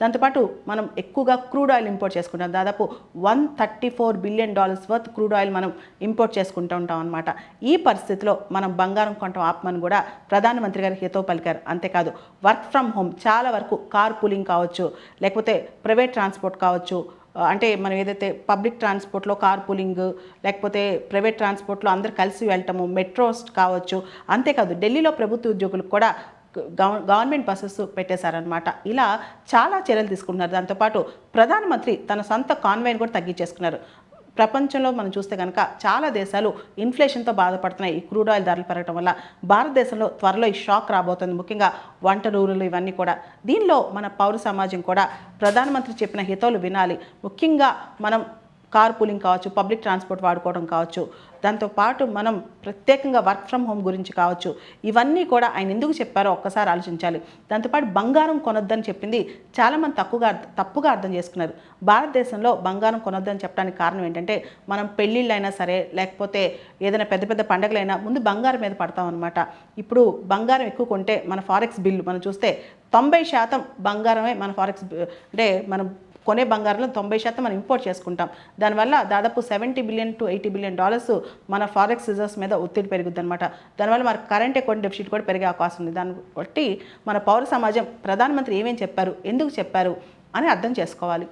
దాంతోపాటు మనం ఎక్కువగా క్రూడ్ ఆయిల్ ఇంపోర్ట్ చేసుకుంటాం. దాదాపు $134 బిలియన్ వర్త్ క్రూడ్ ఆయిల్ మనం ఇంపోర్ట్ చేసుకుంటూ ఉంటాం అనమాట. ఈ పరిస్థితిలో మనం బంగారం కొనటం ఆపమని కూడా ప్రధానమంత్రి గారు హితవు పలికారు. అంతేకాదు వర్క్ ఫ్రమ్ హోమ్ చాలా వరకు కార్ పూలింగ్ కావచ్చు, లేకపోతే ప్రైవేట్ ట్రాన్స్పోర్ట్ కావచ్చు, అంటే మనం ఏదైతే పబ్లిక్ ట్రాన్స్పోర్ట్లో కార్ పూలింగ్, లేకపోతే ప్రైవేట్ ట్రాన్స్పోర్ట్లో అందరు కలిసి వెళ్ళటము, మెట్రోస్ కావచ్చు. అంతేకాదు ఢిల్లీలో ప్రభుత్వ ఉద్యోగులకు కూడా గవర్నమెంట్ బస్సెస్ పెట్టేశారనమాట. ఇలా చాలా చర్యలు తీసుకుంటున్నారు. దాంతోపాటు ప్రధానమంత్రి తన సొంత కాన్వాయ్ని కూడా తగ్గించేసుకున్నారు. ప్రపంచంలో మనం చూస్తే కనుక చాలా దేశాలు ఇన్ఫ్లేషన్తో బాధపడుతున్నాయి. ఈ క్రూడ్ ఆయిల్ ధరలు పెరగడం వల్ల భారతదేశంలో త్వరలో ఈ షాక్ రాబోతుంది, ముఖ్యంగా వంట నూనెలు ఇవన్నీ కూడా. దీనిలో మన పౌర సమాజం కూడా ప్రధానమంత్రి చెప్పిన హితవులు వినాలి. ముఖ్యంగా మనం కార్ పూలింగ్ కావచ్చు, పబ్లిక్ ట్రాన్స్పోర్ట్ వాడుకోవడం కావచ్చు, దాంతోపాటు మనం ప్రత్యేకంగా వర్క్ ఫ్రమ్ హోమ్ గురించి కావచ్చు, ఇవన్నీ కూడా ఆయన ఎందుకు చెప్పారో ఒక్కసారి ఆలోచించాలి. దాంతోపాటు బంగారం కొనొద్దని చెప్పింది చాలామంది తప్పుగా అర్థం చేసుకున్నారు. భారతదేశంలో బంగారం కొనొద్దని చెప్పడానికి కారణం ఏంటంటే, మనం పెళ్ళిళ్ళైనా సరే, లేకపోతే ఏదైనా పెద్ద పెద్ద పండుగలైనా ముందు బంగారం మీద పడతాం అనమాట. ఇప్పుడు బంగారం ఎక్కువ కొంటే మన ఫారెక్స్ బిల్లు మనం చూస్తే 90% బంగారమే మన ఫారెక్స్, అంటే మనం కొనే బంగారంలో 90% మనం ఇంపోర్ట్ చేసుకుంటాం. దానివల్ల దాదాపు $70 బిలియన్ to $80 బిలియన్ మన ఫారెక్స్ రిజర్వ్స్ మీద ఒత్తిడి పెరుగుద్ది అనమాట. దానివల్ల మన కరెంట్ అకౌంట్ డెఫిసిట్ కూడా పెరిగే అవకాశం ఉంది. దాన్ని బట్టి మన పౌర సమాజం ప్రధానమంత్రి ఏమేం చెప్పారు, ఎందుకు చెప్పారు అని అర్థం చేసుకోవాలి.